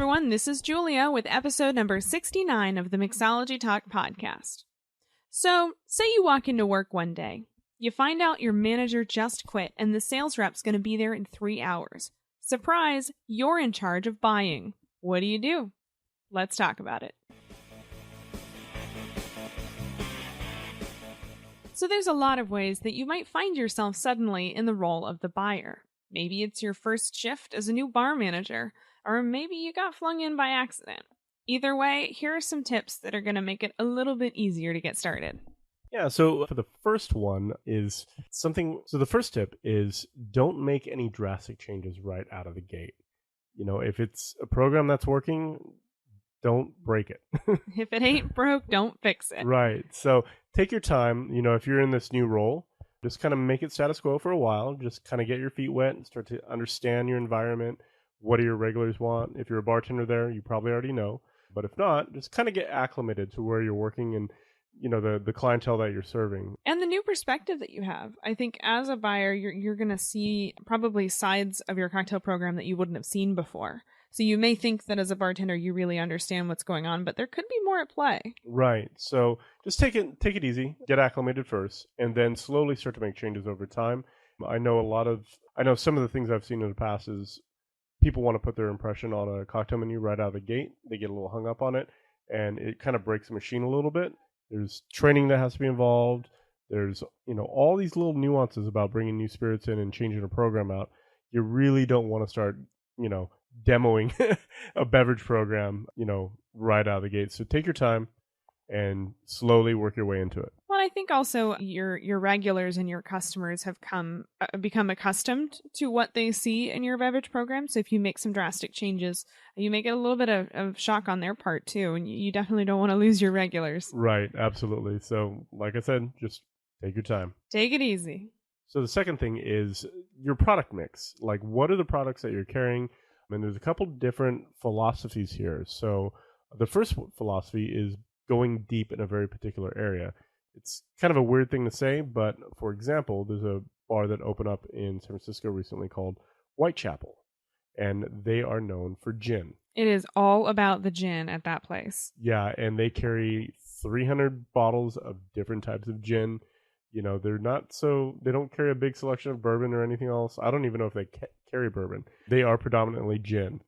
everyone. This is Julia with episode number 69 of the Mixology Talk Podcast. So, say you walk into work one day. You find out your manager just quit and the sales rep's going to be there in 3 hours. Surprise, you're in charge of buying. What do? Let's talk about it. So there's a lot of ways that you might find yourself suddenly in the role of the buyer. Maybe it's your first shift as a new bar manager, or maybe you got flung in by accident. Either way, here are some tips that are going to make it a little bit easier to get started. Yeah, so for the first one is the first tip is don't make any drastic changes right out of the gate. You know, if it's a program that's working, don't break it. If it ain't broke, don't fix it. Right. So take your time. You know, if you're in this new role, just kind of make it status quo for a while. Just kind of get your feet wet and start to understand your environment. What do your regulars want? If you're a bartender there, you probably already know. But if not, just kind of get acclimated to where you're working and, you know, the clientele that you're serving. And the new perspective that you have. I think as a buyer, you're going to see probably sides of your cocktail program that you wouldn't have seen before. So you may think that as a bartender, you really understand what's going on, but there could be more at play. Right. So just take it easy, get acclimated first, and then slowly start to make changes over time. I know some of the things I've seen in the past is people want to put their impression on a cocktail menu right out of the gate. They get a little hung up on it, and it kind of breaks the machine a little bit. There's training that has to be involved. There's, you know, all these little nuances about bringing new spirits in and changing a program out. You really don't want to start, you know, demoing a beverage program, you know, right out of the gate. So take your time and slowly work your way into it. Well, I think also your regulars and your customers have become accustomed to what they see in your beverage program. So if you make some drastic changes, you make it a little bit of shock on their part too. And you definitely don't want to lose your regulars. Right. Absolutely. So like I said, just take your time. Take it easy. So the second thing is your product mix. Like, what are the products that you're carrying? And there's a couple different philosophies here. So the first philosophy is going deep in a very particular area. It's kind of a weird thing to say, but for example, there's a bar that opened up in San Francisco recently called Whitechapel, and they are known for gin. It is all about the gin at that place. Yeah, and they carry 300 bottles of different types of gin. You know, they don't carry a big selection of bourbon or anything else. I don't even know if they carry bourbon. They are predominantly gin.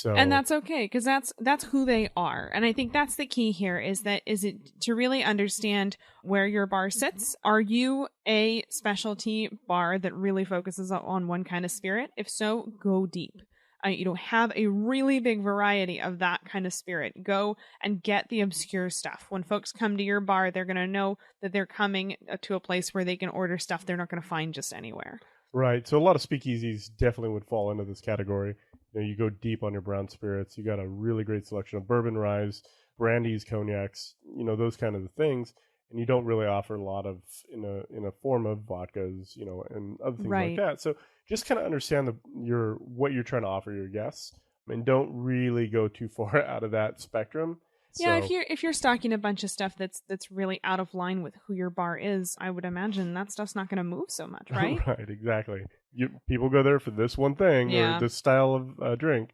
And that's okay, because that's who they are. And I think that's the key here is it to really understand where your bar sits. Are you a specialty bar that really focuses on one kind of spirit? If so, go deep. Have a really big variety of that kind of spirit. Go and get the obscure stuff. When folks come to your bar, they're going to know that they're coming to a place where they can order stuff they're not going to find just anywhere. Right. So a lot of speakeasies definitely would fall into this category. You know, you go deep on your brown spirits. You got a really great selection of bourbon ryes, brandies, cognacs, you know, those kind of things. And you don't really offer a lot of in a form of vodkas, you know, and other things like that. So just kind of understand what you're trying to offer your guests, and don't really go too far out of that spectrum. Yeah, if you're stocking a bunch of stuff that's really out of line with who your bar is, I would imagine that stuff's not going to move so much, right? Right, exactly. People go there for this one thing or this style of drink.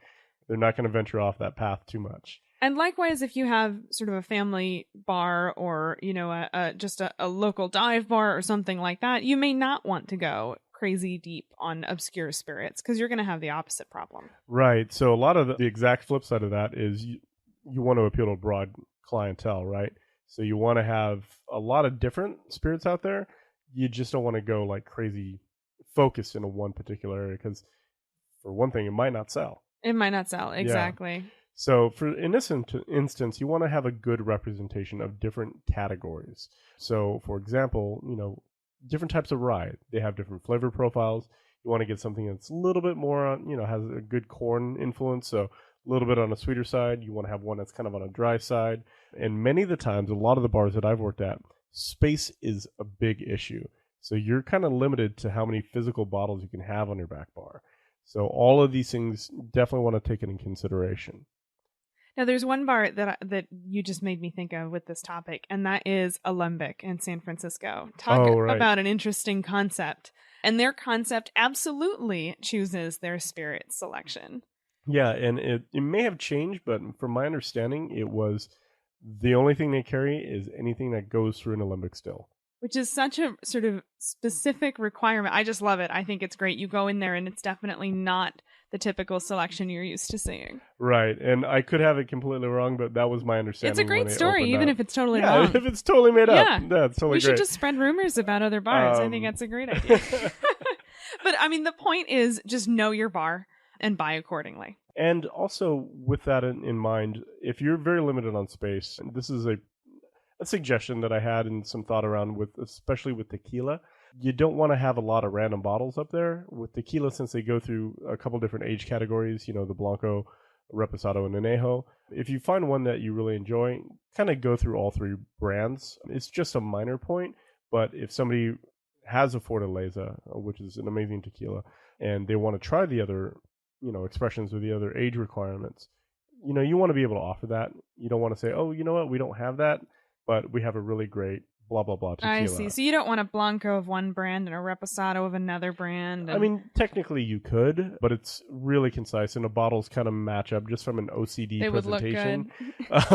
They're not going to venture off that path too much. And likewise, if you have sort of a family bar or, you know, just a local dive bar or something like that, you may not want to go crazy deep on obscure spirits because you're going to have the opposite problem. Right. So a lot of the exact flip side of that is you want to appeal to a broad clientele, right? So you want to have a lot of different spirits out there. You just don't want to go like crazy focused in one particular area because, for one thing, it might not sell. It might not sell, exactly. Yeah. So in this instance, you want to have a good representation of different categories. So, for example, you know, different types of rye. They have different flavor profiles. You want to get something that's a little bit more on, you know, has a good corn influence. So a little bit on a sweeter side. You want to have one that's kind of on a dry side. And many of the times, a lot of the bars that I've worked at, space is a big issue. So you're kind of limited to how many physical bottles you can have on your back bar. So all of these things definitely want to take it in consideration. Now, there's one bar that you just made me think of with this topic, and that is Alembic in San Francisco. Talk about an interesting concept. And their concept absolutely chooses their spirit selection. Yeah, and it may have changed, but from my understanding, it was the only thing they carry is anything that goes through an alembic still. Which is such a sort of specific requirement. I just love it. I think it's great. You go in there and it's definitely not the typical selection you're used to seeing. Right, and I could have it completely wrong, but that was my understanding. It's a great story, even if it's totally wrong. Yeah, if it's totally made up. Yeah, That's totally we should great. just spread rumors about other bars. I think that's a great idea. But I mean, the point is just know your bar and buy accordingly. And also, with that in mind, if you're very limited on space, and this is a suggestion that I had and some thought around with, especially with tequila, you don't want to have a lot of random bottles up there. With tequila, since they go through a couple different age categories, the Blanco, Reposado, and Anejo. If you find one that you really enjoy, kind of go through all three brands. It's just a minor point, but if somebody has a Fortaleza, which is an amazing tequila, and they want to try the other, expressions or the other age requirements, you want to be able to offer that. You don't want to say, oh, you know what, we don't have that, but we have a really great blah, blah, blah tequila. I see. So you don't want a Blanco of one brand and a Reposado of another brand. I mean, technically you could, but it's really concise, and the bottles kind of match up just from an OCD presentation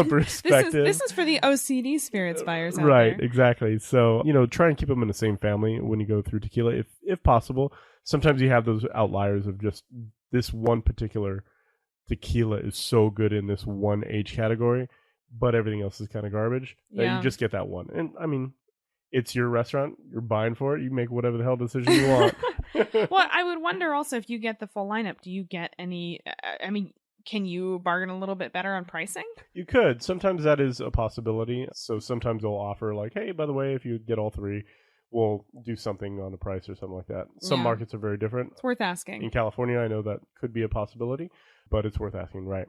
perspective. This is for the OCD spirits buyers out right, there. Exactly. So, try and keep them in the same family when you go through tequila, if possible. Sometimes you have those outliers of just this one particular tequila is so good in this one age category, but everything else is kind of garbage. Yeah. You just get that one. And I mean, it's your restaurant. You're buying for it. You make whatever the hell decision you want. Well, I would wonder also if you get the full lineup, do you get any, can you bargain a little bit better on pricing? You could. Sometimes that is a possibility. So sometimes they'll offer like, hey, by the way, if you get all three, we'll do something on the price or something like that. Some markets are very different. It's worth asking. In California, I know that could be a possibility, but it's worth asking, right?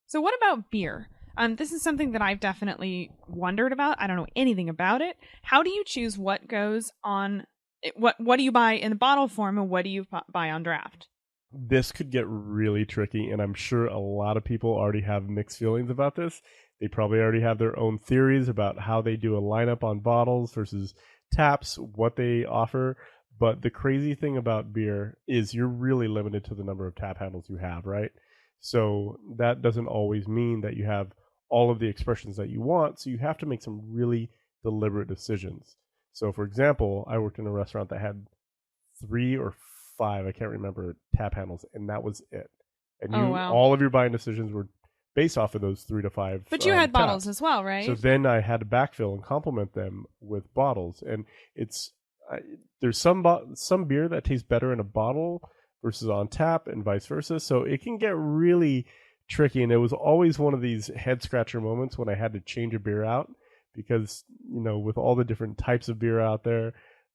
So what about beer? This is something that I've definitely wondered about. I don't know anything about it. How do you choose what goes on? What do you buy in the bottle form, and what do you buy on draft? This could get really tricky, and I'm sure a lot of people already have mixed feelings about this. They probably already have their own theories about how they do a lineup on bottles versus taps, what they offer. But the crazy thing about beer is you're really limited to the number of tap handles you have, right? So that doesn't always mean that you have all of the expressions that you want. So you have to make some really deliberate decisions. So for example, I worked in a restaurant that had 3 or 5, I can't remember, tap handles, and that was it. And all of your buying decisions were based off of those 3 to 5. But you had bottles taps as well, right? So then I had to backfill and complement them with bottles. And there's some beer that tastes better in a bottle versus on tap, and vice versa. So it can get really tricky, and it was always one of these head scratcher moments when I had to change a beer out, because with all the different types of beer out there,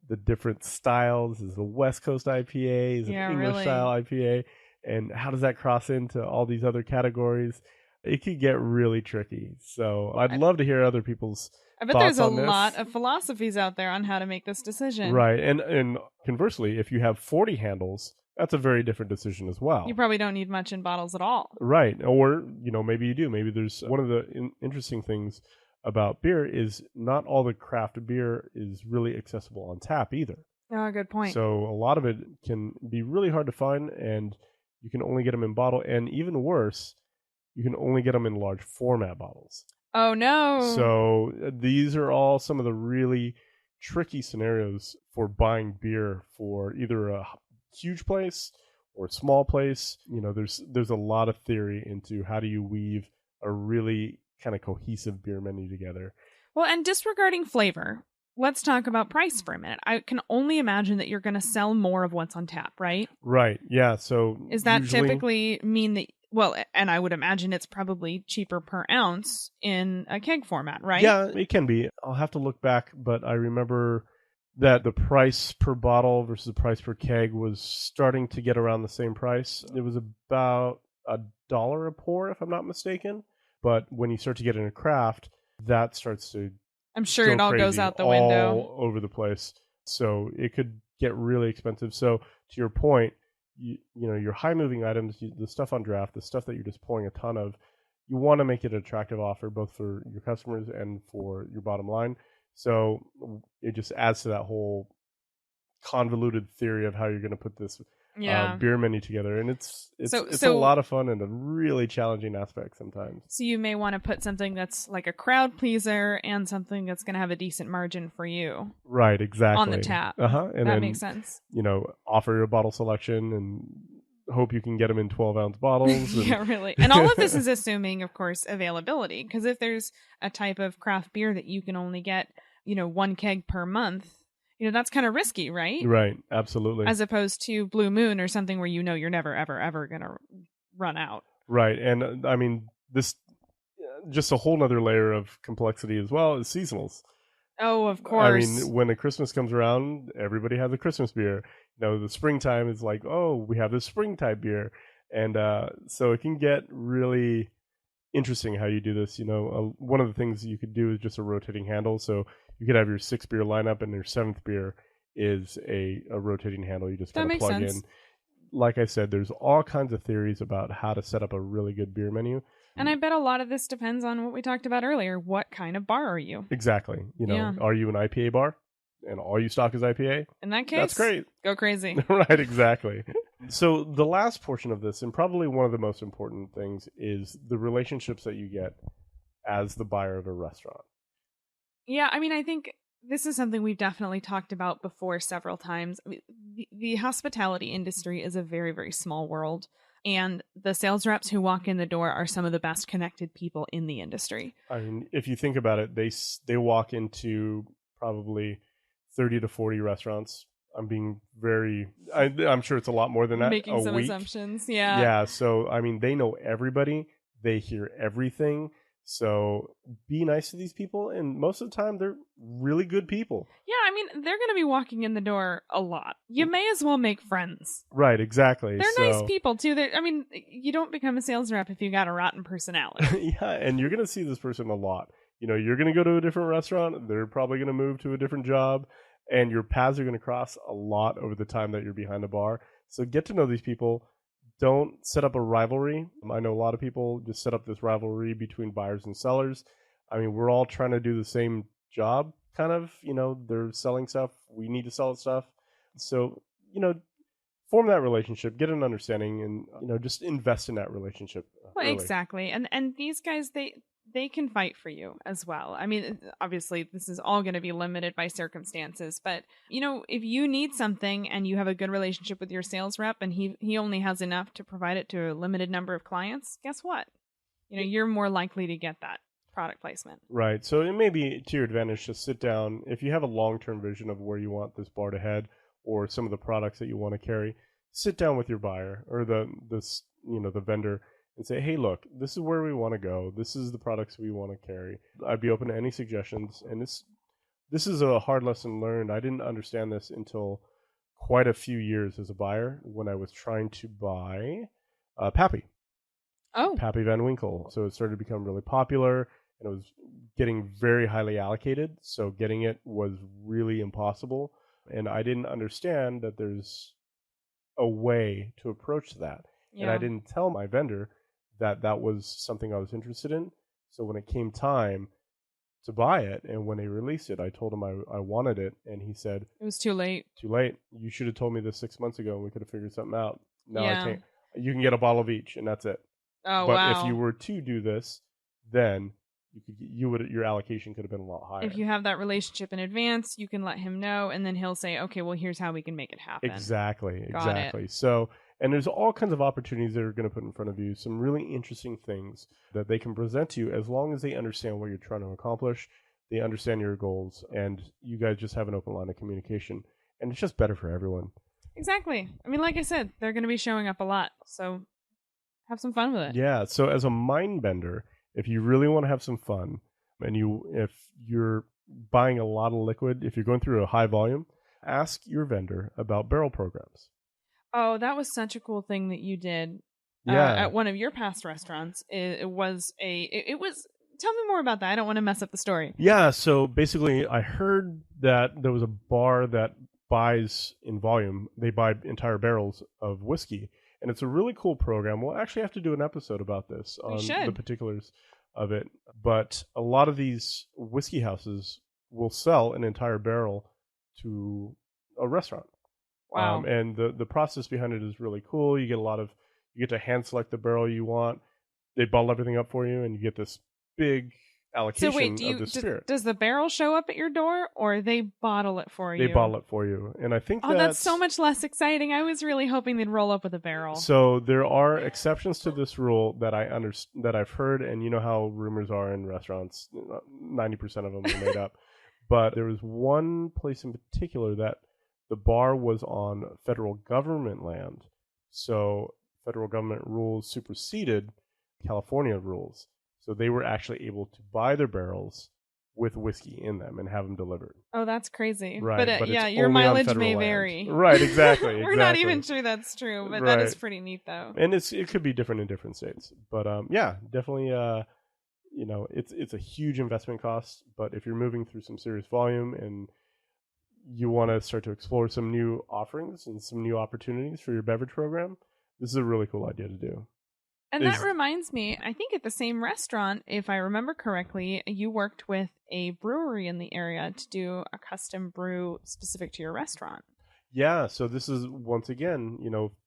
the different styles, is the West Coast IPA, is an English style IPA, and how does that cross into all these other categories? It could get really tricky. So I'd love to hear other people's I bet there's a lot of philosophies out there on how to make this decision. Right, and conversely, if you have 40 handles, that's a very different decision as well. You probably don't need much in bottles at all. Right. Or, maybe you do. Maybe there's one of the interesting things about beer is not all the craft beer is really accessible on tap either. Oh, good point. So a lot of it can be really hard to find, and you can only get them in bottle. And even worse, you can only get them in large format bottles. Oh, no. So these are all some of the really tricky scenarios for buying beer for either a huge place or a small place. There's a lot of theory into how do you weave a really kind of cohesive beer menu together. Well, and disregarding flavor, let's talk about price for a minute. I can only imagine that you're going to sell more of what's on tap, right? Right. Yeah. So is that typically mean that, well, and I would imagine it's probably cheaper per ounce in a keg format, right? Yeah, it can be. I'll have to look back, but I remember that the price per bottle versus the price per keg was starting to get around the same price. It was about $1 a pour, if I'm not mistaken. But when you start to get into craft, that starts to I'm sure it all goes out the window. All over the place. So it could get really expensive. So to your point, your high moving items, the stuff on draft, the stuff that you're just pouring a ton of, you want to make it an attractive offer both for your customers and for your bottom line. So it just adds to that whole convoluted theory of how you're going to put this beer menu together, and it's a lot of fun and a really challenging aspect sometimes. So you may want to put something that's like a crowd pleaser and something that's going to have a decent margin for you. Right, exactly. On the tap. And that makes sense. Offer a bottle selection and hope you can get them in 12-ounce bottles. Yeah, really. And all of this is assuming, of course, availability. Because if there's a type of craft beer that you can only get, 1 keg per month, that's kind of risky, right? Right, absolutely. As opposed to Blue Moon or something where you're never, ever, ever going to run out. Right. And I mean, this just a whole nother layer of complexity as well is seasonals. Oh, of course. I mean, when the Christmas comes around, everybody has a Christmas beer. The springtime is like, oh, we have this spring type beer. And so it can get really interesting how you do this. One of the things you could do is just a rotating handle. So you could have your 6 beer lineup and your 7th beer is a rotating handle. You just kind of plug in. Like I said, there's all kinds of theories about how to set up a really good beer menu. And I bet a lot of this depends on what we talked about earlier. What kind of bar are you? Exactly. Are you an IPA bar? And all you stock is IPA? In that case, that's great. Go crazy. Right, exactly. So the last portion of this, and probably one of the most important things, is the relationships that you get as the buyer of a restaurant. Yeah, I mean, I think this is something we've definitely talked about before several times. I mean, the hospitality industry is a very, very small world. And the sales reps who walk in the door are some of the best connected people in the industry. I mean, if you think about it, they walk into probably 30 to 40 restaurants. I'm sure it's a lot more than that. Making some week. Assumptions, yeah. Yeah, so, I mean, they know everybody. They hear everything. So be nice to these people. And most of the time, they're really good people. Yeah, I mean, they're going to be walking in the door a lot. You may as well make friends. Right, exactly. They're nice people, too. You don't become a sales rep if you got a rotten personality. Yeah, and you're going to see this person a lot. You're going to go to a different restaurant. They're probably going to move to a different job. And your paths are going to cross a lot over the time that you're behind the bar. So get to know these people. Don't set up a rivalry. I know a lot of people just set up this rivalry between buyers and sellers. I mean, we're all trying to do the same job, kind of. They're selling stuff. We need to sell stuff. So, form that relationship, get an understanding, and, just invest in that relationship. Well, exactly. And these guys, they can fight for you as well. I mean, obviously, this is all going to be limited by circumstances. But, if you need something and you have a good relationship with your sales rep and he only has enough to provide it to a limited number of clients, guess what? You're more likely to get that product placement. Right. So it may be to your advantage to sit down. If you have a long-term vision of where you want this bar to head or some of the products that you want to carry, sit down with your buyer or the vendor and say, hey, look, this is where we want to go. This is the products we want to carry. I'd be open to any suggestions. And this is a hard lesson learned. I didn't understand this until quite a few years as a buyer when I was trying to buy Pappy. Oh. Pappy Van Winkle. So it started to become really popular and it was getting very highly allocated. So getting it was really impossible. And I didn't understand that there's a way to approach that. Yeah. And I didn't tell my vendor that was something I was interested in. So when it came time to buy it and when they released it, I told him I wanted it. And he said, it was too late. Too late. You should have told me this 6 months ago and we could have figured something out. No, I can't. You can get a bottle of each and that's it. Oh, but wow. if you were to do this, then your allocation could have been a lot higher. If you have that relationship in advance, you can let him know and then he'll say, okay, well, here's how we can make it happen. Exactly. Got it. So, and there's all kinds of opportunities that are going to put in front of you, some really interesting things that they can present to you as long as they understand what you're trying to accomplish, they understand your goals, and you guys just have an open line of communication. And it's just better for everyone. Exactly. I mean, like I said, they're going to be showing up a lot, so have some fun with it. Yeah, so as a mind bender, if you really want to have some fun, and if you're buying a lot of liquid, if you're going through a high volume, ask your vendor about barrel programs. Oh, that was such a cool thing that you did at one of your past restaurants. It was tell me more about that. I don't want to mess up the story. Yeah, so basically I heard that there was a bar that buys in volume. They buy entire barrels of whiskey. And it's a really cool program. We'll actually have to do an episode about this on the particulars of it. But a lot of these whiskey houses will sell an entire barrel to a restaurant. Wow. And the process behind it is really cool. You get to hand select the barrel you want. They bottle everything up for you, and you get this big allocation So wait, of the spirit. Does the barrel show up at your door, or they bottle it for you? They bottle it for you, and I think that's so much less exciting. I was really hoping they'd roll up with a barrel. So there are exceptions to this rule that that I've heard, and you know how rumors are in restaurants, 90% of them are made up. But there was one place in particular that the bar was on federal government land, so federal government rules superseded California rules. So they were actually able to buy their barrels with whiskey in them and have them delivered. Oh, that's crazy. Right, but yeah, your mileage may vary. Right, exactly. We're not even sure that's true, but that is pretty neat, though. And it could be different in different states. But yeah, definitely, it's a huge investment cost. But if you're moving through some serious volume and you want to start to explore some new offerings and some new opportunities for your beverage program, this is a really cool idea to do. And that reminds me, I think at the same restaurant, if I remember correctly, you worked with a brewery in the area to do a custom brew specific to your restaurant. Yeah, so this is, once again,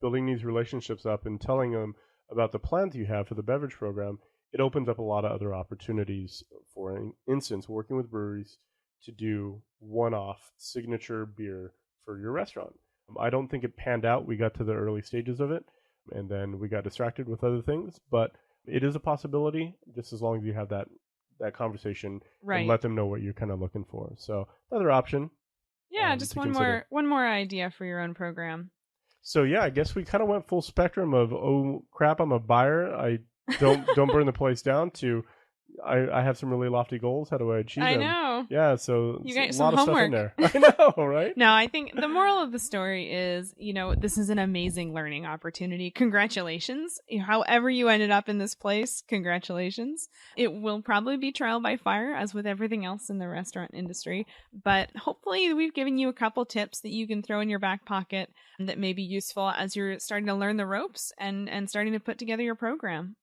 building these relationships up and telling them about the plans you have for the beverage program. It opens up a lot of other opportunities. For instance, working with breweries to do one-off signature beer for your restaurant. I don't think it panned out. We got to the early stages of it, and then we got distracted with other things, but it is a possibility, just as long as you have that conversation and let them know what you're kind of looking for. So another option. Yeah, just one more idea for your own program. So yeah, I guess we kind of went full spectrum of, oh crap, I'm a buyer, I don't burn the place down, to I have some really lofty goals. How do I achieve them? I know. Yeah, so you got a some lot homework. of stuff in there. I know, right? No, I think the moral of the story is, this is an amazing learning opportunity. Congratulations. However you ended up in this place, congratulations. It will probably be trial by fire, as with everything else in the restaurant industry. But hopefully we've given you a couple tips that you can throw in your back pocket that may be useful as you're starting to learn the ropes and starting to put together your program.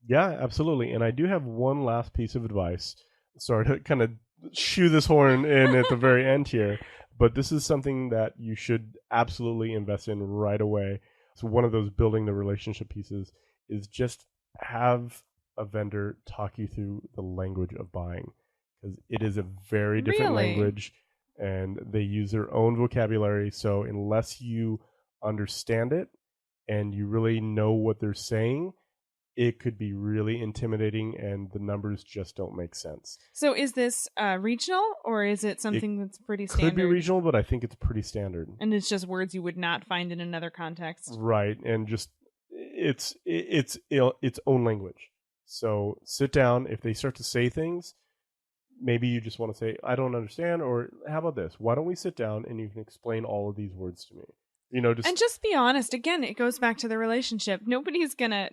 Yeah, absolutely. And I do have one last piece of advice. Sorry to kind of shoe this horn in at the very end here, but this is something that you should absolutely invest in right away. So one of those building the relationship pieces is just have a vendor talk you through the language of buying, because it is a very different language and they use their own vocabulary. So unless you understand it and you really know what they're saying, it could be really intimidating and the numbers just don't make sense. So is this regional, or is it something that's pretty standard? It could be regional, but I think it's pretty standard. And it's just words you would not find in another context. Right, and just it's its own language. So sit down. If they start to say things, maybe you just want to say, I don't understand, or how about this? Why don't we sit down and you can explain all of these words to me? And just be honest. Again, it goes back to the relationship. Nobody's gonna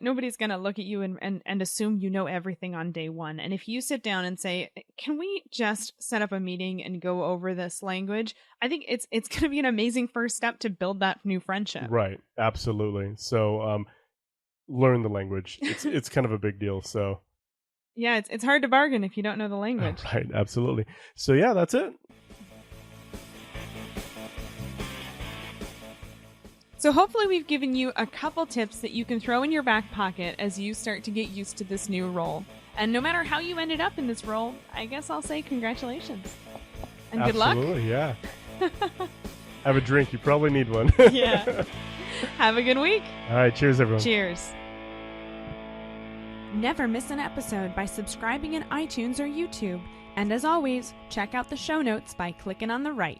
look at you and assume you know everything on day one. And if you sit down and say, can we just set up a meeting and go over this language? I think it's gonna be an amazing first step to build that new friendship. Right. Absolutely. So learn the language. It's kind of a big deal. So yeah, it's hard to bargain if you don't know the language. Right. Absolutely. So yeah, that's it. So hopefully we've given you a couple tips that you can throw in your back pocket as you start to get used to this new role. And no matter how you ended up in this role, I guess I'll say congratulations. And good luck. Absolutely, yeah. Have a drink. You probably need one. Yeah. Have a good week. All right. Cheers, everyone. Cheers. Never miss an episode by subscribing in iTunes or YouTube. And as always, check out the show notes by clicking on the right.